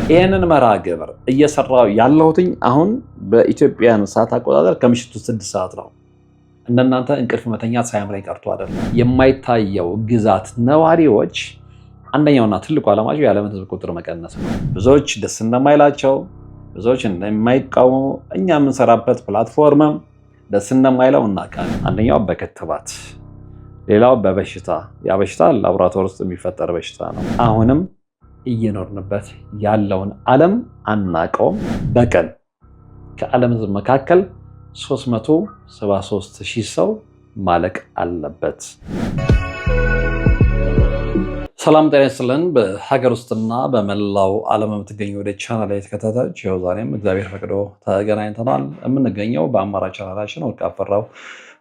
ይሄንን መርሃ ግብር እየሰራው ያለሁትኝ አሁን በኢትዮጵያን ሰዓት አቆጣጠር ከምሽቱ 6 ሰዓት ነው። እንደናንተ እንቅልፍ መተኛት ሳያምረኝ ቀርቶ አይደለም። የማይታየው ግዛት ነዋሪዎች አንደኛውና ትልቁ ዓላማቸው የዓለምን ሕዝብ ቁጥር መቀነስ ነው። ብዙዎች ደስ እንደማይላቸው፣ ብዙዎች እንደማይቃወሙ፣ እኛ የምንሰራበት ፕላትፎርምም ደስ እንደማይለው እናውቃለን። አንደኛው በክትባት ሌላው በበሽታ ያ በሽታ ላቦራቶሪ ውስጥ የሚፈጠር በሽታ ነው። አሁንም እየኖርንበት ያለውን ዓለም አናቀውም። በቀን ከዓለም ሕዝብ መካከል 373,000 ሰው ማለቅ አለበት። ሰላም ጤና ይስጥልን። በሀገር ውስጥና በመላው ዓለም የምትገኙ ወደ ቻናል ላይ ተከታታዮች ይኸው ዛሬም እግዚአብሔር ፈቅዶ ተገናኝተናል። የምንገኘው በአማራ ቻናላችን ወርቅ አፈራው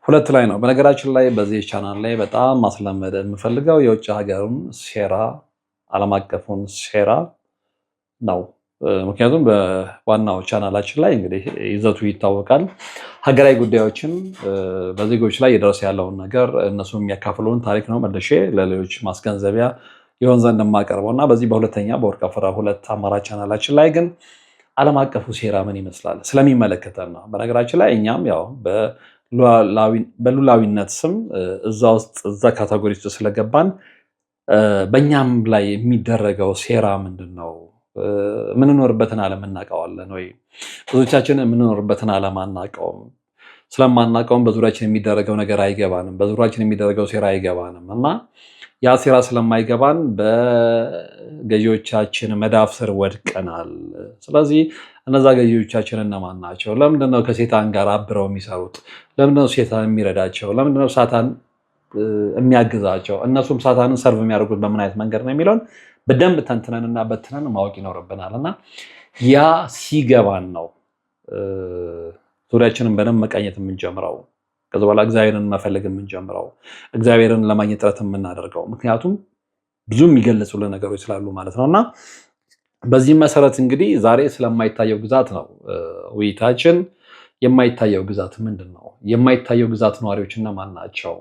2 ላይ ነው። በነገራችን ላይ በዚህ ቻናል ላይ በጣም ማስለመድ የምፈልገው የውጭ ሀገሩን ሴራ ዓለም አቀፉን ሴራ ነው። ምክንያቱም በዋናው ቻናላችን ላይ እንግዲህ ይዘቱ ይታወቃል። ሀገራዊ ጉዳዮችን በዜጎች ላይ የደረሰ ያለውን ነገር እነሱ የሚያካፍሉን ታሪክ ነው መልሼ ለሌሎች ማስገንዘቢያ ይሆን ዘንድ የማቀርበው እና በዚህ በሁለተኛ በወርቅ አፈራው 2 አማራ ቻናላችን ላይ ግን ዓለም አቀፉ ሴራ ምን ይመስላል ስለሚመለከተን ነው። በነገራችን ላይ እኛም ያው በሉላዊነት ስም እዛ ካቴጎሪ ውስጥ ስለገባን በእኛም ላይ የሚደረገው ሴራ ምንድን ነው? የምንኖርበትን ዓለም እናውቀዋለን ወይ? ብዙዎቻችን የምንኖርበትን ዓለም አናውቀውም። ስለማናውቀውም በዙሪያችን የሚደረገው ነገር አይገባንም። በዙሪያችን የሚደረገው ሴራ አይገባንም እና ያ ሴራ ስለማይገባን በገዢዎቻችን መዳፍ ስር ወድቀናል። ስለዚህ እነዛ ገዢዎቻችን እነማን ናቸው? ለምንድነው ከሴጣን ጋር አብረው የሚሰሩት? ለምንድነው ሴጣን የሚረዳቸው? ለምንድነው ሳታን የሚያግዛቸው? እነሱም ሳታንን ሰርቭ የሚያደርጉት በምን አይነት መንገድ ነው የሚለውን በደንብ ተንትነንና በትነን ማወቅ ይኖርብናል እና ያ ሲገባን ነው ዙሪያችንን በደንብ መቃኘት የምንጀምረው። ከዚ በኋላ እግዚአብሔርን መፈለግ የምንጀምረው፣ እግዚአብሔርን ለማግኘት ጥረት የምናደርገው። ምክንያቱም ብዙ የሚገለጹልን ነገሮች ስላሉ ማለት ነው እና በዚህ መሰረት እንግዲህ ዛሬ ስለማይታየው ግዛት ነው ውይይታችን። የማይታየው ግዛት ምንድን ነው? የማይታየው ግዛት ነዋሪዎች እነማን ናቸው?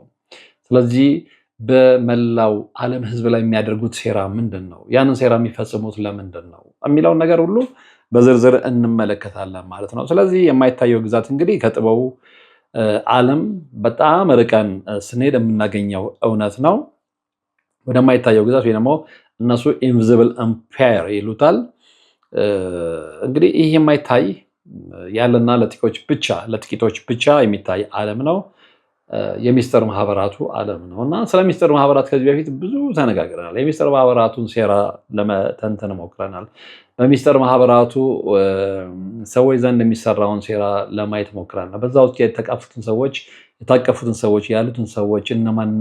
ስለዚህ በመላው ዓለም ሕዝብ ላይ የሚያደርጉት ሴራ ምንድን ነው? ያንን ሴራ የሚፈጽሙት ለምንድን ነው የሚለውን ነገር ሁሉ በዝርዝር እንመለከታለን ማለት ነው። ስለዚህ የማይታየው ግዛት እንግዲህ ከጥበቡ ዓለም በጣም ርቀን ስንሄድ የምናገኘው እውነት ነው። ወደማይታየው ግዛት ወይ ደግሞ እነሱ ኢንቪዚብል ኤምፓየር ይሉታል። እንግዲህ ይህ የማይታይ ያለና ለጥቂቶች ብቻ የሚታይ ዓለም ነው። የሚስጥር ማህበራቱ ዓለም ነው እና ስለ ሚስጥር ማህበራት ከዚህ በፊት ብዙ ተነጋግረናል። የሚስጥር ማህበራቱን ሴራ ለመተንተን ሞክረናል። በሚስጥር ማህበራቱ ሰዎች ዘንድ የሚሰራውን ሴራ ለማየት ሞክረናል። በዛ ውስጥ የታቀፉትን ሰዎች ያሉትን ሰዎች እነማን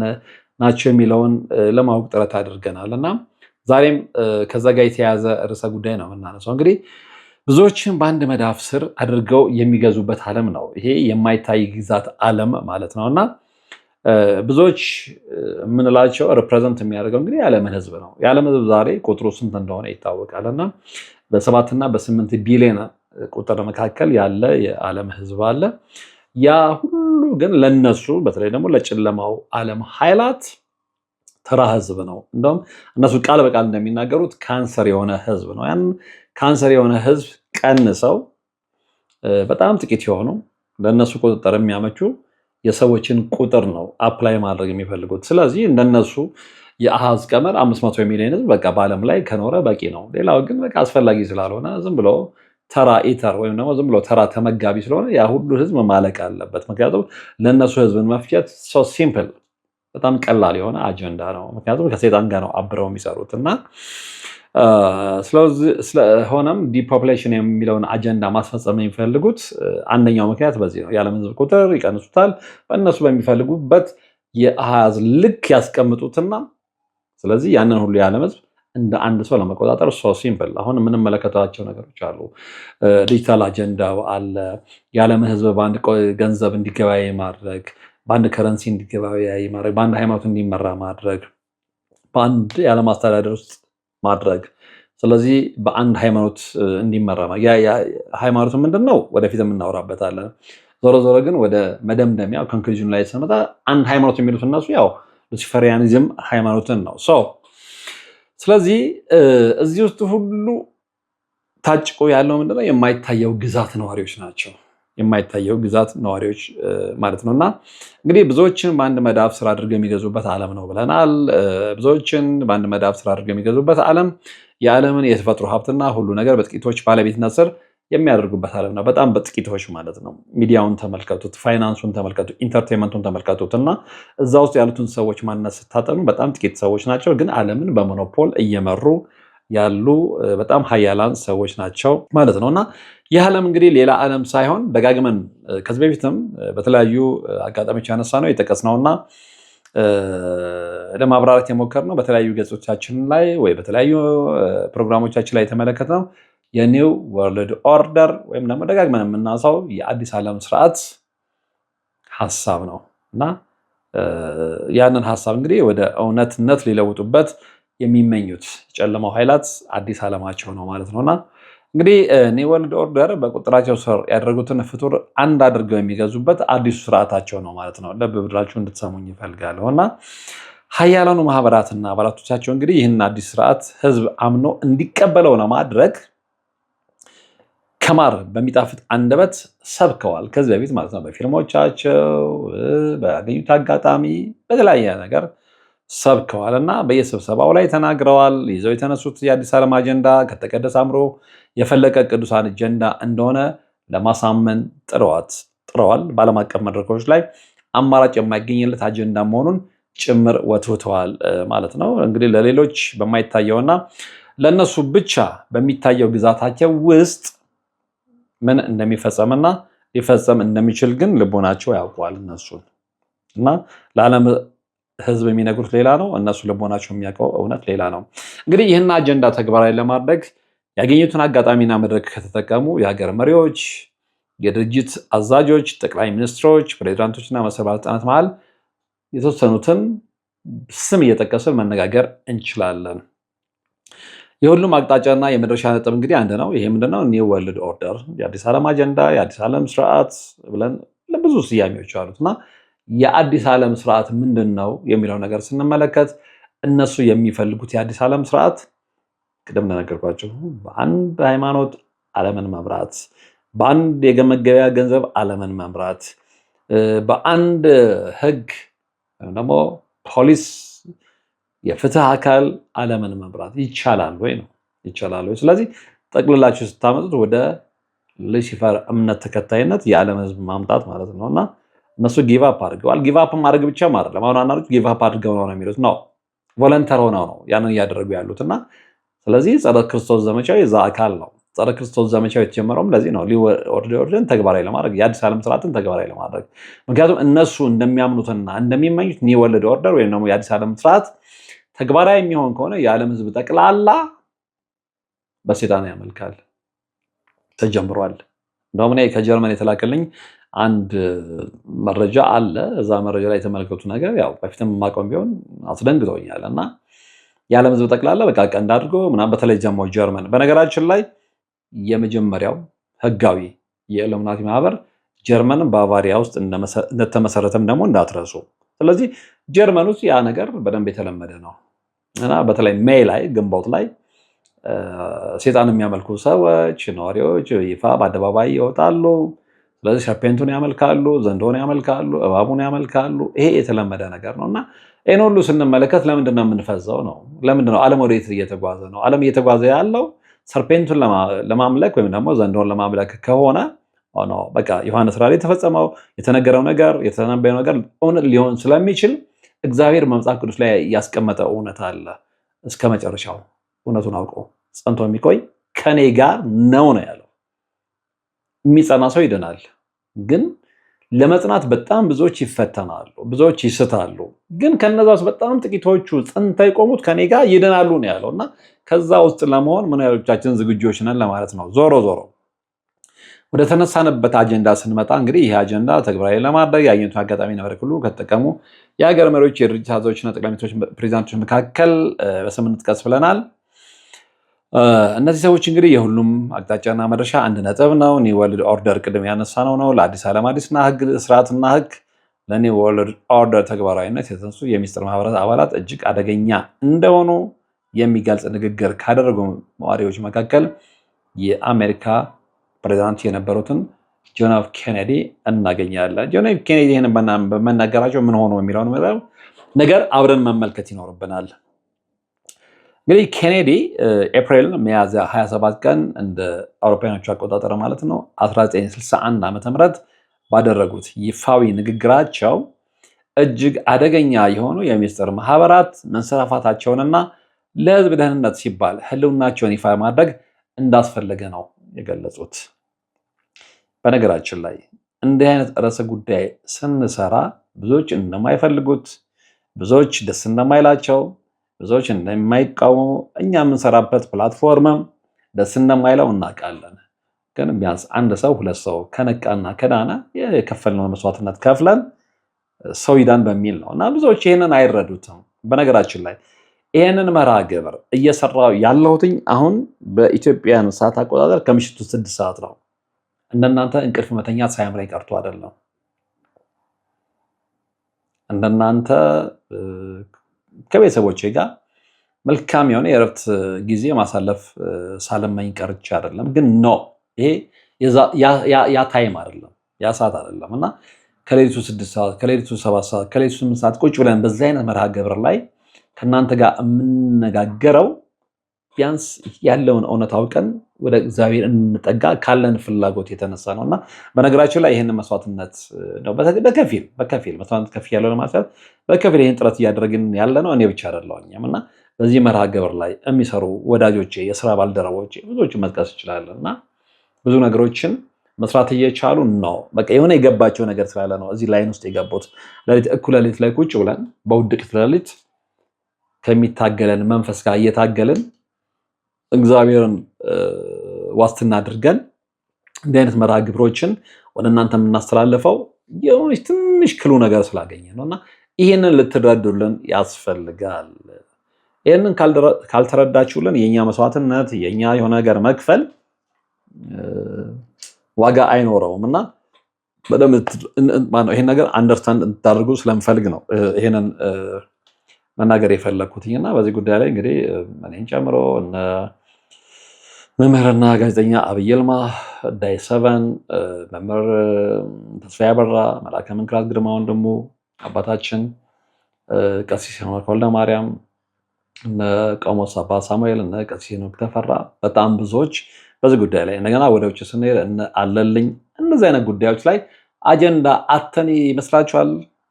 ናቸው የሚለውን ለማወቅ ጥረት አድርገናል እና ዛሬም ከዛ ጋር የተያያዘ ርዕሰ ጉዳይ ነው የምናነሳው። እንግዲህ ብዙዎችን በአንድ መዳፍ ስር አድርገው የሚገዙበት ዓለም ነው ይሄ የማይታይ ግዛት ዓለም ማለት ነው እና ብዙዎች የምንላቸው ሪፕሬዘንት የሚያደርገው እንግዲህ የዓለምን ሕዝብ ነው። የዓለም ሕዝብ ዛሬ ቁጥሩ ስንት እንደሆነ ይታወቃል እና በ7 እና በ8 ቢሊዮን ቁጥር መካከል ያለ የዓለም ሕዝብ አለ። ያ ሁሉ ግን ለነሱ በተለይ ደግሞ ለጨለማው ዓለም ኃይላት ተራ ሕዝብ ነው። እንደውም እነሱ ቃል በቃል እንደሚናገሩት ካንሰር የሆነ ሕዝብ ነው። ያን ካንሰር የሆነ ሕዝብ ቀንሰው በጣም ጥቂት የሆኑ ለነሱ ቁጥጥር የሚያመቹ የሰዎችን ቁጥር ነው አፕላይ ማድረግ የሚፈልጉት። ስለዚህ እንደነሱ የአሃዝ ቀመር 500 ሚሊዮን ሕዝብ በቃ በዓለም ላይ ከኖረ በቂ ነው። ሌላው ግን በቃ አስፈላጊ ስላልሆነ ዝም ብሎ ተራ ኢተር ወይም ደግሞ ዝም ብሎ ተራ ተመጋቢ ስለሆነ ያ ሁሉ ሕዝብ ማለቅ አለበት። ምክንያቱም ለነሱ ሕዝብን መፍጀት ሶ ሲምፕል፣ በጣም ቀላል የሆነ አጀንዳ ነው። ምክንያቱም ከሴጣን ጋር ነው አብረው የሚሰሩት እና ስለሆነም ዲፖፕሌሽን የሚለውን አጀንዳ ማስፈጸም የሚፈልጉት አንደኛው ምክንያት በዚህ ነው። የዓለም ሕዝብ ቁጥር ይቀንሱታል፣ በእነሱ በሚፈልጉበት የአሃዝ ልክ ያስቀምጡትና ስለዚህ ያንን ሁሉ የዓለም ሕዝብ እንደ አንድ ሰው ለመቆጣጠር ሶ ሲምፕል። አሁን የምንመለከታቸው ነገሮች አሉ። ዲጂታል አጀንዳው አለ። የዓለም ሕዝብ በአንድ ገንዘብ እንዲገበያይ ማድረግ፣ በአንድ ከረንሲ እንዲገበያይ ማድረግ፣ በአንድ ሃይማኖት እንዲመራ ማድረግ፣ በአንድ የዓለም አስተዳደር ውስጥ ማድረግ። ስለዚህ በአንድ ሃይማኖት እንዲመራ ሃይማኖቱ ምንድን ነው ወደፊት የምናወራበታለን። ዞሮ ዞሮ ግን ወደ መደምደሚያው ኮንክሉዥን ላይ ስንመጣ አንድ ሃይማኖት የሚሉት እነሱ ያው ታጭቆ ያለው ምንድነው? የማይታየው ግዛት ነዋሪዎች ናቸው። የማይታየው ግዛት ነዋሪዎች ማለት ነውና እንግዲህ ብዙዎችን በአንድ መዳፍ ስራ አድርገው የሚገዙበት ዓለም ነው ብለናል። ብዙዎችን በአንድ መዳፍ ስራ አድርገው የሚገዙበት ዓለም የዓለምን የተፈጥሮ ሀብትና ሁሉ ነገር በጥቂቶች ባለቤትነት ስር የሚያደርጉበት ዓለም ነው። በጣም በጥቂቶች ማለት ነው። ሚዲያውን ተመልከቱት፣ ፋይናንሱን ተመልከቱት፣ ኢንተርቴንመንቱን ተመልከቱት እና እዛ ውስጥ ያሉትን ሰዎች ማንነት ስታጠኑ በጣም ጥቂት ሰዎች ናቸው፣ ግን ዓለምን በሞኖፖል እየመሩ ያሉ በጣም ሀያላን ሰዎች ናቸው ማለት ነው እና ይህ ዓለም እንግዲህ ሌላ ዓለም ሳይሆን ደጋግመን ከዚህ በፊትም በተለያዩ አጋጣሚዎች ያነሳ ነው የጠቀስነውና ለማብራራት የሞከርነው በተለያዩ ገጾቻችን ላይ ወይ በተለያዩ ፕሮግራሞቻችን ላይ የተመለከትነው የኒው ወርልድ ኦርደር ወይም ደግሞ ደጋግመን የምናነሳው የአዲስ ዓለም ስርዓት ሀሳብ ነው እና ያንን ሀሳብ እንግዲህ ወደ እውነትነት ሊለውጡበት የሚመኙት ጨለማው ኃይላት አዲስ ዓለማቸው ነው ማለት ነውና እንግዲህ ኒው ወርልድ ኦርደር በቁጥራቸው ስር ያደረጉትን ፍጡር አንድ አድርገው የሚገዙበት አዲሱ ስርዓታቸው ነው ማለት ነው። ልብ ብላችሁ እንድትሰሙኝ ይፈልጋለሁ እና ሀያላኑ ማህበራትና አባላቶቻቸው እንግዲህ ይህን አዲስ ስርዓት ህዝብ አምኖ እንዲቀበለው ለማድረግ ከማር በሚጣፍጥ አንደበት ሰብከዋል። ከዚህ በፊት ማለት ነው በፊልሞቻቸው ባገኙት አጋጣሚ በተለያየ ነገር ሰብከዋል እና በየስብሰባው ላይ ተናግረዋል። ይዘው የተነሱት የአዲስ ዓለም አጀንዳ ከተቀደሰ አእምሮ የፈለቀ ቅዱሳን አጀንዳ እንደሆነ ለማሳመን ጥረዋል። በዓለም አቀፍ መድረኮች ላይ አማራጭ የማይገኝለት አጀንዳ መሆኑን ጭምር ወትውተዋል ማለት ነው። እንግዲህ ለሌሎች በማይታየውና ለእነሱ ብቻ በሚታየው ግዛታቸው ውስጥ ምን እንደሚፈጸምና ሊፈጸም እንደሚችል ግን ልቦናቸው ያውቀዋል እነሱን እና ለዓለም ህዝብ የሚነግሩት ሌላ ነው፣ እነሱ ልቦናቸው የሚያውቀው እውነት ሌላ ነው። እንግዲህ ይህን አጀንዳ ተግባራዊ ለማድረግ ያገኙትን አጋጣሚና መድረክ ከተጠቀሙ የሀገር መሪዎች፣ የድርጅት አዛዦች፣ ጠቅላይ ሚኒስትሮች፣ ፕሬዚዳንቶችና መሰል ባለስልጣናት መሃል የተወሰኑትን ስም እየጠቀስን መነጋገር እንችላለን። የሁሉም አቅጣጫና የመድረሻ ነጥብ እንግዲህ አንድ ነው። ይሄ ምንድነው? ኒው ወርልድ ኦርደር፣ የአዲስ ዓለም አጀንዳ፣ የአዲስ ዓለም ስርዓት ብለን ለብዙ ስያሜዎች አሉት እና የአዲስ ዓለም ስርዓት ምንድን ነው የሚለው ነገር ስንመለከት እነሱ የሚፈልጉት የአዲስ ዓለም ስርዓት ቅድም እንደነገርኳቸው በአንድ ሃይማኖት ዓለምን መምራት፣ በአንድ የመገበያ ገንዘብ ዓለምን መምራት፣ በአንድ ህግ ወይም ደግሞ ፖሊስ የፍትህ አካል ዓለምን መምራት ይቻላል ወይ ነው? ይቻላል ወይ? ስለዚህ ጠቅልላችሁ ስታመጡት ወደ ሉሲፈር እምነት ተከታይነት የዓለም ህዝብ ማምጣት ማለት ነው እና እነሱ ጊቭ አፕ አድርገዋል። ጊቭ አፕ ማድረግ ብቻም አይደለም። አሁን አንዳንዶች ጊቭ አፕ አድርገው ነው የሚሉት ነው፣ ቮለንተር ሆነው ነው ያንን እያደረጉ ያሉት እና ስለዚህ ጸረ ክርስቶስ ዘመቻው የዛ አካል ነው። ጸረ ክርስቶስ ዘመቻው የተጀመረውም ለዚህ ነው፣ ኦርደርን ተግባራዊ ለማድረግ የአዲስ ዓለም ስርዓትን ተግባራዊ ለማድረግ። ምክንያቱም እነሱ እንደሚያምኑትና እንደሚመኙት ኒው ወርልድ ኦርደር ወይም ደግሞ የአዲስ ዓለም ስርዓት ተግባራዊ የሚሆን ከሆነ የዓለም ህዝብ ጠቅላላ በሴጣን ያመልካል። ተጀምሯል። እንደውም እኔ ከጀርመን የተላከልኝ አንድ መረጃ አለ። እዛ መረጃ ላይ የተመለከቱ ነገር ያው በፊትም የማውቀው ቢሆን አስደንግጦኛል እና የዓለም ህዝብ ጠቅላላ በቃ ቀንድ አድርጎ ምናምን በተለይ ጀሞ ጀርመን በነገራችን ላይ የመጀመሪያው ህጋዊ የኢሉሚናቲ ማህበር ጀርመን ባቫሪያ ውስጥ እንደተመሰረተም ደግሞ እንዳትረሱ። ስለዚህ ጀርመን ውስጥ ያ ነገር በደንብ የተለመደ ነው እና በተለይ ሜይ ላይ ግንቦት ላይ ሴጣን የሚያመልኩ ሰዎች ነዋሪዎች ይፋ በአደባባይ ይወጣሉ። ስለዚህ ሰርፔንቱን ያመልካሉ፣ ዘንዶን ያመልካሉ፣ እባቡን ያመልካሉ። ይሄ የተለመደ ነገር ነው እና ይህን ሁሉ ስንመለከት ለምንድን ነው የምንፈዘው ነው? ለምንድን ነው ዓለም ወዴት እየተጓዘ ነው? ዓለም እየተጓዘ ያለው ሰርፔንቱን ለማምለክ ወይም ደግሞ ዘንዶን ለማምለክ ከሆነ በቃ ዮሐንስ ራእይ የተፈጸመው የተነገረው ነገር የተነበየው ነገር እውነት ሊሆን ስለሚችል እግዚአብሔር መጽሐፍ ቅዱስ ላይ ያስቀመጠ እውነት አለ። እስከ መጨረሻው እውነቱን አውቆ ጸንቶ የሚቆይ ከኔ ጋር ነው ያለው። የሚጸና ሰው ይድናል። ግን ለመጽናት በጣም ብዙዎች ይፈተናሉ፣ ብዙዎች ይስታሉ። ግን ከነዛ ውስጥ በጣም ጥቂቶቹ ጸንተው የቆሙት ከኔ ጋር ይድናሉ ነው ያለው እና ከዛ ውስጥ ለመሆን ምን ያህሎቻችን ዝግጆች ነን ለማለት ነው። ዞሮ ወደ ተነሳንበት አጀንዳ ስንመጣ እንግዲህ ይህ አጀንዳ ተግባራዊ ለማድረግ ያገኙትን አጋጣሚ ነበር ሁሉ ከተጠቀሙ የሀገር መሪዎች፣ የድርጅት አዛዦችና ጠቅላይ ሚኒስትሮች፣ ፕሬዚዳንቶች መካከል በስም እንጥቀስ ብለናል። እነዚህ ሰዎች እንግዲህ የሁሉም አቅጣጫና መድረሻ አንድ ነጥብ ነው። ኒው ወርልድ ኦርደር ቅድም ያነሳነው ነው። ለአዲስ ዓለም አዲስና ህግ ስርዓትና ህግ ለኒው ወርልድ ኦርደር ተግባራዊነት የተነሱ የሚስጥር ማህበራት አባላት እጅግ አደገኛ እንደሆኑ የሚገልጽ ንግግር ካደረጉ ነዋሪዎች መካከል የአሜሪካ ፕሬዚዳንት የነበሩትን ጆን ኤፍ ኬኔዲ እናገኛለን። ጆን ኤፍ ኬኔዲ ይህን በመናገራቸው ምን ሆኖ የሚለውን ነገር አብረን መመልከት ይኖርብናል። እንግዲህ ኬኔዲ ኤፕሪል ሚያዝያ 27 ቀን እንደ አውሮፓውያኖቹ አቆጣጠር ማለት ነው 1961 ዓ.ም ባደረጉት ይፋዊ ንግግራቸው እጅግ አደገኛ የሆኑ የሚስጥር ማህበራት መንሰራፋታቸውንና ለህዝብ ደህንነት ሲባል ህልውናቸውን ይፋ ማድረግ እንዳስፈለገ ነው የገለጹት። በነገራችን ላይ እንዲህ አይነት ርዕሰ ጉዳይ ስንሰራ ብዙዎች እንደማይፈልጉት፣ ብዙዎች ደስ እንደማይላቸው፣ ብዙዎች እንደማይቃወሙ፣ እኛ የምንሰራበት ፕላትፎርምም ደስ እንደማይለው እናውቃለን። ግን ቢያንስ አንድ ሰው ሁለት ሰው ከነቃና ከዳነ የከፈልነውን መስዋዕትነት ከፍለን ሰው ይዳን በሚል ነው እና ብዙዎች ይህንን አይረዱትም። በነገራችን ላይ ይህንን መርሃ ግብር እየሰራው ያለሁትኝ አሁን በኢትዮጵያን ሰዓት አቆጣጠር ከምሽቱ 6 ሰዓት ነው። እንደናንተ እንቅልፍ መተኛት ሳያምረኝ ቀርቶ አይደለም። እንደናንተ ከቤተሰቦቼ ጋር መልካም የሆነ የእረፍት ጊዜ ማሳለፍ ሳለመኝ ቀርቼ አይደለም። ግን ነው ይሄ ያ ታይም አይደለም፣ ያ ሰዓት አይደለም እና ከሌሊቱ 6 ሰዓት፣ ከሌሊቱ 7 ሰዓት፣ ከሌሊቱ 8 ሰዓት ቁጭ ብለን በዚህ አይነት መርሃ ግብር ላይ ከእናንተ ጋር የምንነጋገረው ቢያንስ ያለውን እውነት አውቀን ወደ እግዚአብሔር እንጠጋ ካለን ፍላጎት የተነሳ ነው እና በነገራችን ላይ ይህንን መስዋዕትነት ነው በከፊል መስዋዕትነት ከፍ ያለው ለማለት በከፊል ይህን ጥረት እያደረግን ያለ ነው። እኔ ብቻ አይደለሁም እና በዚህ መርሃ ግብር ላይ የሚሰሩ ወዳጆቼ፣ የስራ ባልደረቦቼ ብዙዎቹ መጥቀስ ይችላለን እና ብዙ ነገሮችን መስራት እየቻሉ ነው። በቃ የሆነ የገባቸው ነገር ስላለ ነው እዚህ ላይን ውስጥ የገቡት። እኩለ ሌሊት ላይ ቁጭ ብለን በውድቅት ሌሊት ከሚታገለን መንፈስ ጋር እየታገልን እግዚአብሔርን ዋስትና አድርገን እንዲህ አይነት መርሃ ግብሮችን ወደ እናንተ የምናስተላልፈው የሆነች ትንሽ ክሉ ነገር ስላገኘ ነው እና ይህንን ልትረዱልን ያስፈልጋል። ይህንን ካልተረዳችሁልን የእኛ መስዋዕትነት የእኛ የሆነ ነገር መክፈል ዋጋ አይኖረውም እና በደንብ ይሄን ነገር አንደርስታንድ እንድታደርጉ ስለምፈልግ ነው ይሄንን መናገር የፈለግኩትኝ እና በዚህ ጉዳይ ላይ እንግዲህ እኔን ጨምሮ እነ መምህርና ጋዜጠኛ አብይ ይልማ፣ ዳይ7፣ መምህር ተስፋዬ አበራ፣ መልአከ መንክራት ግርማ ወንድሙ፣ አባታችን ቀሲስ ሄኖክ ወልደማርያም፣ እነ ቆሞስ አባ ሳሙኤል፣ እነ ቀሲስ ሄኖክ ተፈራ፣ በጣም ብዙዎች በዚህ ጉዳይ ላይ እንደገና ወደ ውጭ ስንሄድ አለልኝ እንደዚህ አይነት ጉዳዮች ላይ አጀንዳ አተን ይመስላችኋል?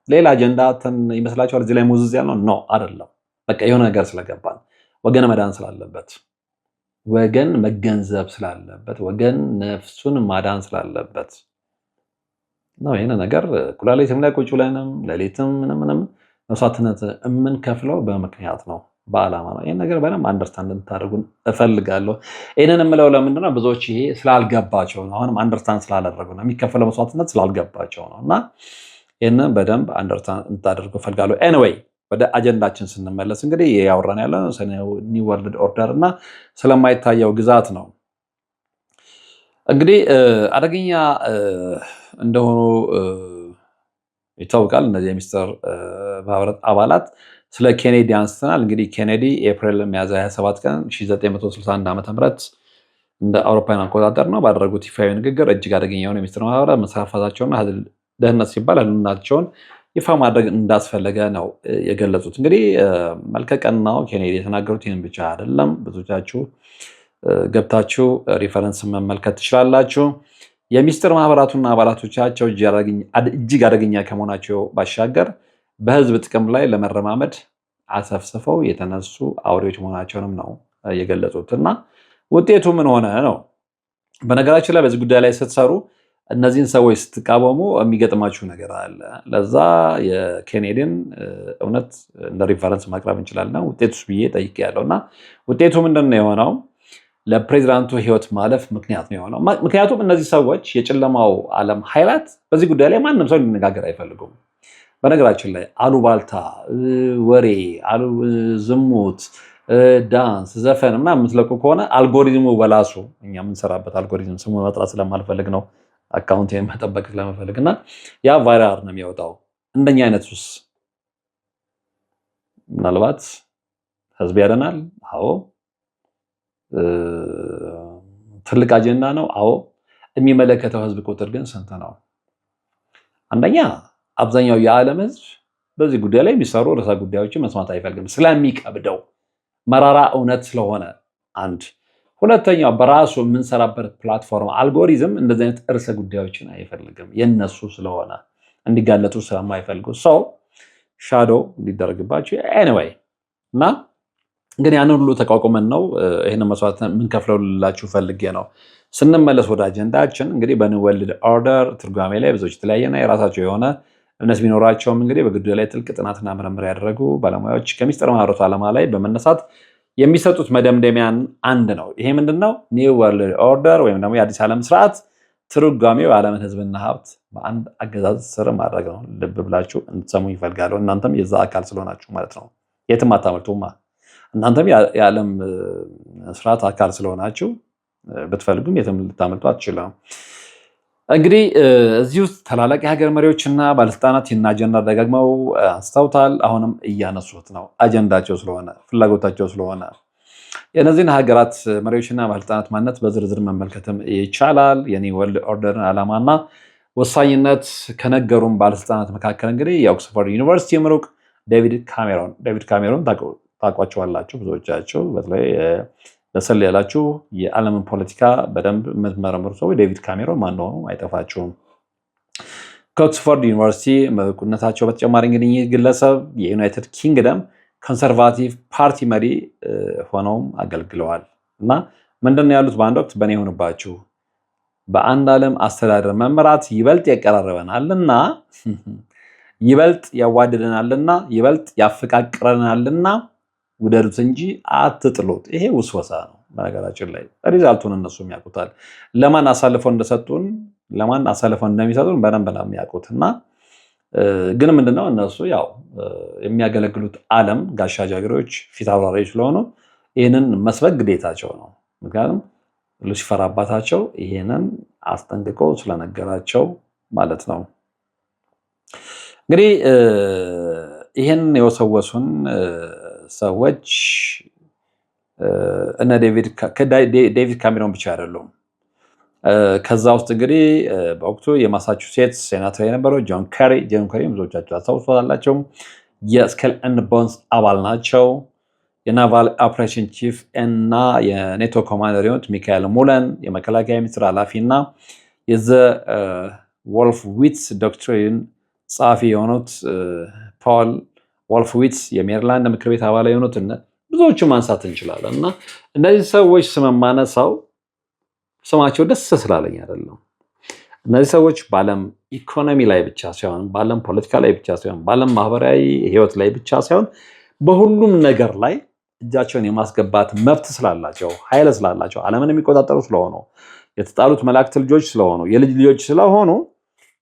ሌላ አጀንዳ አተን ይመስላችኋል? እዚህ ላይ ሙዝዝ ያልነው ነው አይደለም። በቃ የሆነ ነገር ስለገባን ወገን መዳን ስላለበት፣ ወገን መገንዘብ ስላለበት፣ ወገን ነፍሱን ማዳን ስላለበት ነው። ይሄን ነገር ኩላሊትም ላይ ቁጭ ብለንም ሌሊትም ምንም መስዋዕትነት የምንከፍለው በምክንያት ነው፣ በዓላማ ነው። ይሄን ነገር በደንብ አንደርስታንድ እንድታደርጉን እፈልጋለሁ። ይሄንን የምለው ለምንድን ነው? ብዙዎች ይሄ ስላልገባቸው ነው። አሁንም አንደርስታንድ ስላላደረጉ ነው። የሚከፈለው መስዋዕትነት ስላልገባቸው ነው እና ይህንን በደንብ አንደርስታንድ እንድታደርጉ እፈልጋለሁ። ኤኒዌይ ወደ አጀንዳችን ስንመለስ እንግዲህ ያወራን ያለ ኒው ወርልድ ኦርደር እና ስለማይታየው ግዛት ነው። እንግዲህ አደገኛ እንደሆኑ ይታወቃል። እነዚህ የሚስጥር ማህበራት አባላት ስለ ኬኔዲ አንስተናል። እንግዲህ ኬኔዲ ኤፕሪል ሚያዝያ 27 ቀን 1961 ዓ.ም እንደ አውሮፓውያን አቆጣጠር ነው ባደረጉት ይፋዊ ንግግር እጅግ አደገኛ የሆኑ የሚስጥር ማህበራት መስፋፋታቸውና ደህንነት ሲባል ህልውናቸውን ይፋ ማድረግ እንዳስፈለገ ነው የገለጹት። እንግዲህ መልከቀናው ኬኔዲ የተናገሩት ይህን ብቻ አይደለም። ብዙዎቻችሁ ገብታችሁ ሪፈረንስ መመልከት ትችላላችሁ። የሚስጥር ማህበራቱና አባላቶቻቸው እጅግ አደገኛ ከመሆናቸው ባሻገር በህዝብ ጥቅም ላይ ለመረማመድ አሰፍስፈው የተነሱ አውሬዎች መሆናቸውንም ነው የገለጹት እና ውጤቱ ምን ሆነ ነው። በነገራችን ላይ በዚህ ጉዳይ ላይ ስትሰሩ እነዚህን ሰዎች ስትቃወሙ የሚገጥማችሁ ነገር አለ። ለዛ የኬኔዲን እውነት እንደ ሪፈረንስ ማቅረብ እንችላለን። ውጤቱስ ብዬ ጠይቄያለሁ እና ውጤቱ ምንድን ነው የሆነው? ለፕሬዚዳንቱ ህይወት ማለፍ ምክንያት ነው የሆነው። ምክንያቱም እነዚህ ሰዎች የጨለማው ዓለም ኃይላት በዚህ ጉዳይ ላይ ማንም ሰው እንዲነጋገር አይፈልጉም። በነገራችን ላይ አሉባልታ፣ ወሬ፣ ዝሙት፣ ዳንስ፣ ዘፈን ምናምን የምትለቁ ከሆነ አልጎሪዝሙ በላሱ እኛ የምንሰራበት አልጎሪዝም ስሙ መጥራት ስለማልፈልግ ነው አካውንት መጠበቅ ስለመፈልግ እና ያ ቫይራል ነው የሚወጣው። እንደኛ አይነት ሱስ ምናልባት ህዝብ ያደናል። አዎ ትልቅ አጀንዳ ነው። አዎ። የሚመለከተው ህዝብ ቁጥር ግን ስንት ነው? አንደኛ አብዛኛው የዓለም ህዝብ በዚህ ጉዳይ ላይ የሚሰሩ ርዕሰ ጉዳዮችን መስማት አይፈልግም፣ ስለሚቀብደው መራራ እውነት ስለሆነ አንድ። ሁለተኛው በራሱ የምንሰራበት ፕላትፎርም አልጎሪዝም እንደዚህ አይነት ርዕሰ ጉዳዮችን አይፈልግም፣ የነሱ ስለሆነ እንዲጋለጡ ስለማይፈልጉ ሰው ሻዶ ሊደረግባቸው ኤኒዌይ። እና ግን ያንን ሁሉ ተቋቁመን ነው ይህን መስዋዕት የምንከፍለው ልላችሁ ፈልጌ ነው። ስንመለስ ወደ አጀንዳችን እንግዲህ በኒው ወርልድ ኦርደር ትርጓሜ ላይ ብዙዎች የተለያየና የራሳቸው የሆነ እምነት ቢኖራቸውም እንግዲህ በጉዳዩ ላይ ጥልቅ ጥናትና ምርምር ያደረጉ ባለሙያዎች ከምስጢረ ማህበረቱ ዓላማ ላይ በመነሳት የሚሰጡት መደምደሚያን አንድ ነው። ይሄ ምንድነው? ኒው ወርልድ ኦርደር ወይም ደግሞ የአዲስ ዓለም ስርዓት ትርጓሜው የዓለምን ህዝብና ሀብት በአንድ አገዛዝ ስር ማድረግ ነው። ልብ ብላችሁ እንድትሰሙ ይፈልጋለሁ። እናንተም የዛ አካል ስለሆናችሁ ማለት ነው። የትም አታመልጡማ። እናንተም የዓለም ስርዓት አካል ስለሆናችሁ ብትፈልጉም የትም ልታመልጡ አትችሉም። እንግዲህ እዚህ ውስጥ ታላላቅ የሀገር መሪዎችና ባለስልጣናት ይህን አጀንዳ ደጋግመው አንስተውታል። አሁንም እያነሱት ነው። አጀንዳቸው ስለሆነ ፍላጎታቸው ስለሆነ የእነዚህን ሀገራት መሪዎችና ባለስልጣናት ማንነት በዝርዝር መመልከትም ይቻላል። የኒው ወርልድ ኦርደርን ዓላማና ወሳኝነት ከነገሩም ባለስልጣናት መካከል እንግዲህ የኦክስፎርድ ዩኒቨርሲቲ ምሩቅ ዴቪድ ካሜሮን ታውቋቸዋላችሁ ብዙዎቻችሁ። በተለይ በሰል ያላችሁ የዓለምን ፖለቲካ በደንብ የምትመረምሩ ሰው ዴቪድ ካሜሮን ማን እንደሆኑ አይጠፋችሁም። ከኦክስፎርድ ዩኒቨርሲቲ ምሩቅነታቸው በተጨማሪ እንግዲህ ይህ ግለሰብ የዩናይትድ ኪንግደም ኮንሰርቫቲቭ ፓርቲ መሪ ሆነውም አገልግለዋል። እና ምንድነው ያሉት? በአንድ ወቅት በእኔ የሆንባችሁ በአንድ ዓለም አስተዳደር መመራት ይበልጥ ያቀራርበናልና፣ ይበልጥ ያዋድደናልና፣ ይበልጥ ያፈቃቅረናልና ውደዱት እንጂ አትጥሉት። ይሄ ውስወሳ ነው። በነገራችን ላይ ሪዛልቱን እነሱም ያውቁታል። ለማን አሳልፈው እንደሰጡን፣ ለማን አሳልፈው እንደሚሰጡን በደንብ ነው የሚያውቁት። እና ግን ምንድነው እነሱ ያው የሚያገለግሉት ዓለም ጋሻ ጃግሬዎች፣ ፊት አውራሪዎች ስለሆኑ ይህንን መስበክ ግዴታቸው ነው። ምክንያቱም ሉሲፈር አባታቸው ይህንን አስጠንቅቆ ስለነገራቸው ማለት ነው። እንግዲህ ይህን የወሰወሱን ሰዎች እነ ዴቪድ ካሜሮን ብቻ አይደሉም። ከዛ ውስጥ እንግዲህ በወቅቱ የማሳቹሴትስ ሴናተር የነበረው ጆን ከሪ ብዙዎቻቸው አስታውሷላቸው የስኬል ኤንድ ቦንስ አባል ናቸው። የናቫል ኦፕሬሽን ቺፍ እና የኔቶ ኮማንደር የሆኑት ሚካኤል ሙለን የመከላከያ ሚኒስትር ኃላፊ እና የዘ ወልፍዊትስ ዶክትሪን ጸሐፊ የሆኑት ፖል ወልፍዊትስ የሜሪላንድ ምክር ቤት አባል የሆኑት ብዙዎቹ ማንሳት እንችላለን። እና እነዚህ ሰዎች ስም ማነሳው ስማቸው ደስ ስላለኝ አይደለም። እነዚህ ሰዎች በዓለም ኢኮኖሚ ላይ ብቻ ሳይሆን፣ በዓለም ፖለቲካ ላይ ብቻ ሳይሆን፣ በዓለም ማህበራዊ ህይወት ላይ ብቻ ሳይሆን በሁሉም ነገር ላይ እጃቸውን የማስገባት መብት ስላላቸው፣ ኃይል ስላላቸው፣ ዓለምን የሚቆጣጠሩ ስለሆኑ፣ የተጣሉት መላእክት ልጆች ስለሆኑ፣ የልጅ ልጆች ስለሆኑ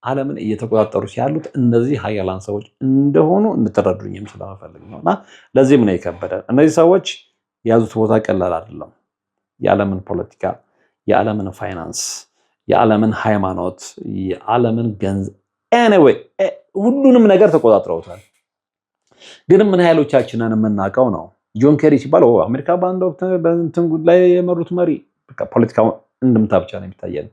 ዓለምን እየተቆጣጠሩ ያሉት እነዚህ ሀያላን ሰዎች እንደሆኑ እንድትረዱኝም ስለመፈልግ ነው። እና ለዚህም ነው የከበደ። እነዚህ ሰዎች የያዙት ቦታ ቀላል አይደለም። የዓለምን ፖለቲካ፣ የዓለምን ፋይናንስ፣ የዓለምን ሃይማኖት፣ የዓለምን ገንዘብ ኤኒዌይ ሁሉንም ነገር ተቆጣጥረውታል። ግን ምን ኃይሎቻችንን የምናውቀው ነው። ጆን ኬሪ ሲባል አሜሪካ በአንድ ወቅት በእንትን ጉዳይ የመሩት መሪ፣ ፖለቲካው እንድምታ ብቻ ነው የሚታየን።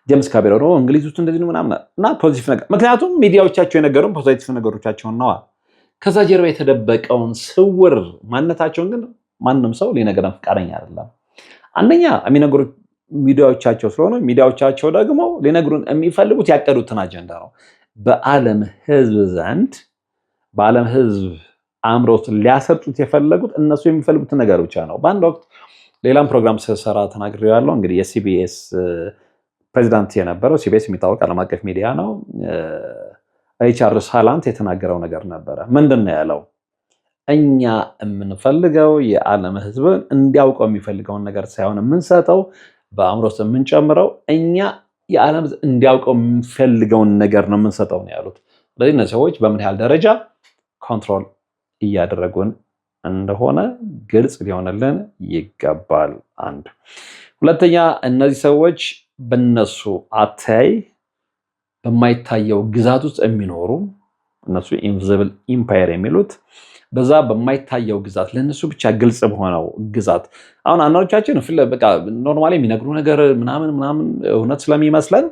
ጄምስ ካሜሮን እንግሊዝ ውስጥ እንደዚህ ነው ምናምን እና ፖዚቲቭ ነገር፣ ምክንያቱም ሚዲያዎቻቸው የነገሩን ፖዚቲቭ ነገሮቻቸውን ነዋ። ከዛ ጀርባ የተደበቀውን ስውር ማንነታቸውን ግን ማንም ሰው ሊነገረን ፈቃደኛ አይደለም። አንደኛ የሚነገሩት ሚዲያዎቻቸው ስለሆነ፣ ሚዲያዎቻቸው ደግሞ ሊነግሩን የሚፈልጉት ያቀዱትን አጀንዳ ነው። በዓለም ሕዝብ ዘንድ በዓለም ሕዝብ አእምሮ ውስጥ ሊያሰርጡት የፈለጉት እነሱ የሚፈልጉትን ነገር ብቻ ነው። በአንድ ወቅት ሌላም ፕሮግራም ስሰራ ተናግሬያለሁ። እንግዲህ የሲቢኤስ ፕሬዚዳንት የነበረው ሲቢኤስ የሚታወቅ ዓለም አቀፍ ሚዲያ ነው። ሪቻርድ ሳላንት የተናገረው ነገር ነበረ። ምንድን ነው ያለው? እኛ የምንፈልገው የዓለም ሕዝብን እንዲያውቀው የሚፈልገውን ነገር ሳይሆን የምንሰጠው በአእምሮ ውስጥ የምንጨምረው እኛ የዓለም ሕዝብ እንዲያውቀው የሚፈልገውን ነገር ነው የምንሰጠው ነው ያሉት። ስለዚህ እነዚህ ሰዎች በምን ያህል ደረጃ ኮንትሮል እያደረጉን እንደሆነ ግልጽ ሊሆንልን ይገባል። አንድ ሁለተኛ፣ እነዚህ ሰዎች በነሱ አታይ በማይታየው ግዛት ውስጥ የሚኖሩ እነሱ ኢንቪዚብል ኢምፓየር የሚሉት በዛ በማይታየው ግዛት ለነሱ ብቻ ግልጽ በሆነው ግዛት አሁን አንዳንዶቻችን በቃ ኖርማሊ የሚነግሩ ነገር ምናምን እውነት ስለሚመስለን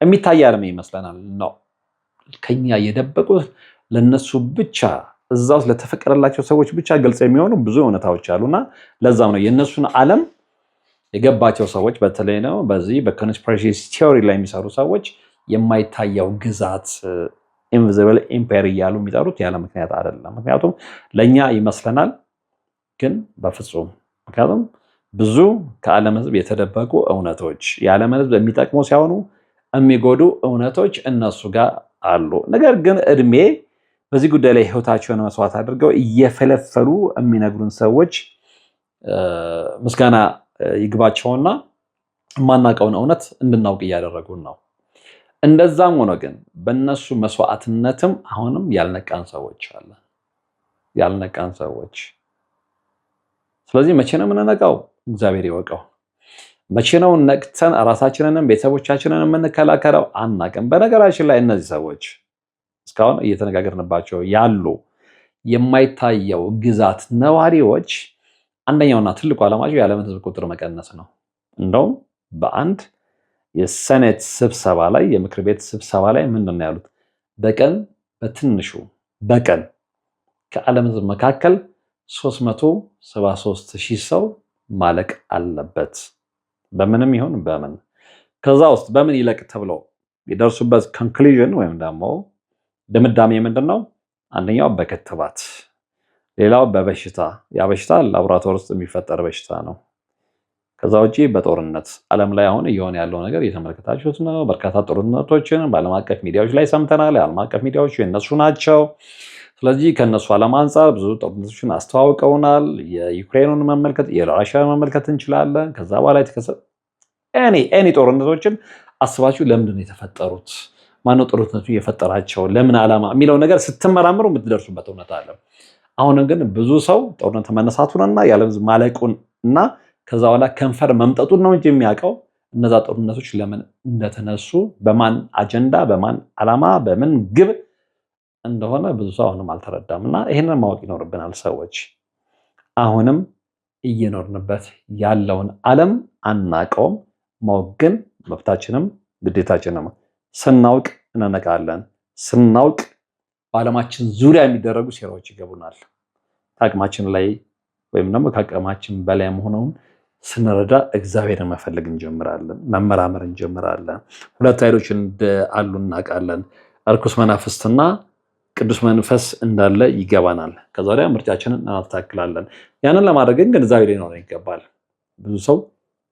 የሚታይ ዓለም ይመስለናል ነው። ከኛ የደበቁት ለነሱ ብቻ እዛው ለተፈቀደላቸው ሰዎች ብቻ ግልጽ የሚሆኑ ብዙ እውነታዎች አሉና ለዛም ነው የነሱን ዓለም የገባቸው ሰዎች በተለይ ነው በዚህ በኮንስፒሬሲ ቲዮሪ ላይ የሚሰሩ ሰዎች የማይታየው ግዛት ኢንቪዚብል ኢምፓየር እያሉ የሚጠሩት ያለ ምክንያት አይደለም። ምክንያቱም ለኛ ይመስለናል ግን በፍጹም ምክንያቱም ብዙ ከዓለም ሕዝብ የተደበቁ እውነቶች የዓለም ሕዝብ የሚጠቅሙ ሲሆኑ የሚጎዱ እውነቶች እነሱ ጋር አሉ። ነገር ግን እድሜ በዚህ ጉዳይ ላይ ህይወታቸውን መስዋዕት አድርገው እየፈለፈሉ የሚነግሩን ሰዎች ምስጋና ይግባቸውና የማናውቀውን እውነት እንድናውቅ እያደረጉን ነው። እንደዛም ሆኖ ግን በእነሱ መስዋዕትነትም አሁንም ያልነቃን ሰዎች አለ ያልነቃን ሰዎች። ስለዚህ መቼ ነው የምንነቃው? እግዚአብሔር ይወቀው። መቼ ነው ነቅተን ራሳችንንም ቤተሰቦቻችንን የምንከላከለው? አናቅም። በነገራችን ላይ እነዚህ ሰዎች እስካሁን እየተነጋገርንባቸው ያሉ የማይታየው ግዛት ነዋሪዎች አንደኛውና ትልቁ ዓላማቸው የዓለምን ህዝብ ቁጥር መቀነስ ነው። እንደውም በአንድ የሴኔት ስብሰባ ላይ የምክር ቤት ስብሰባ ላይ ምንድን ነው ያሉት? በቀን በትንሹ በቀን ከዓለም ህዝብ መካከል 373,000 ሰው ማለቅ አለበት። በምንም ይሁን በምን ከዛ ውስጥ በምን ይለቅ ተብሎ የደርሱበት ኮንክሉዥን ወይም ደግሞ ድምዳሜ ምንድነው? አንደኛው በክትባት፣ ሌላው በበሽታ ያ በሽታ ላቦራቶሪ ውስጥ የሚፈጠር በሽታ ነው። ከዛ ውጪ በጦርነት ዓለም ላይ አሁን እየሆነ ያለው ነገር እየተመለከታችሁት ነው። በርካታ ጦርነቶችን በዓለም አቀፍ ሚዲያዎች ላይ ሰምተናል። የዓለም አቀፍ ሚዲያዎች የነሱ ናቸው። ስለዚህ ከነሱ ዓለም አንጻር ብዙ ጦርነቶችን አስተዋውቀውናል። የዩክሬኑን መመልከት የራሽያን መመልከት እንችላለን። ከዛ በኋላ የተከሰተ ኤኒ ጦርነቶችን አስባችሁ ለምንድን ነው የተፈጠሩት? ማነው ጦርነቱ የፈጠራቸው? ለምን ዓላማ የሚለው ነገር ስትመራምሩ የምትደርሱበት እውነት አለ። አሁንም ግን ብዙ ሰው ጦርነት መነሳቱንና የዓለም ሕዝብ ማለቁን እና ከዛ በኋላ ከንፈር መምጠጡን ነው እንጂ የሚያውቀው እነዛ ጦርነቶች ለምን እንደተነሱ በማን አጀንዳ፣ በማን ዓላማ፣ በምን ግብ እንደሆነ ብዙ ሰው አሁንም አልተረዳም። እና ይህንን ማወቅ ይኖርብናል ሰዎች። አሁንም እየኖርንበት ያለውን ዓለም አናውቀውም። ማወቅ ግን መብታችንም ግዴታችንም። ስናውቅ እንነቃለን። ስናውቅ በዓለማችን ዙሪያ የሚደረጉ ሴራዎች ይገቡናል። ከአቅማችን ላይ ወይም ደግሞ ከአቅማችን በላይ መሆኑን ስንረዳ እግዚአብሔርን መፈለግ እንጀምራለን፣ መመራመር እንጀምራለን። ሁለት ኃይሎች አሉ እናውቃለን። እርኩስ መናፍስትና ቅዱስ መንፈስ እንዳለ ይገባናል። ከዛ ወዲያ ምርጫችንን እናስተካክላለን። ያንን ለማድረግ ግን ግንዛቤ ሊኖረን ይገባል። ብዙ ሰው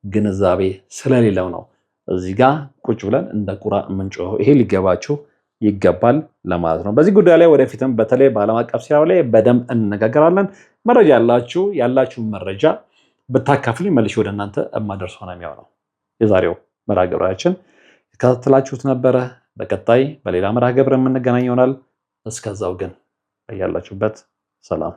ግንዛቤ ስለሌለው ነው እዚህ ጋር ቁጭ ብለን እንደ ቁራ የምንጮኸው። ይሄ ሊገባችሁ ይገባል ለማለት ነው። በዚህ ጉዳይ ላይ ወደፊትም በተለይ በዓለም አቀፍ ሴራው ላይ በደንብ እንነጋገራለን። መረጃ ያላችሁ መረጃ ብታካፍሉኝ መልሼ ወደ እናንተ የማደርሰው ነው የሚሆነው። የዛሬው መርሃ ግብራችን የተከታተላችሁት ነበረ። በቀጣይ በሌላ መርሃ ግብር የምንገናኝ ይሆናል። እስከዛው ግን ያላችሁበት ሰላም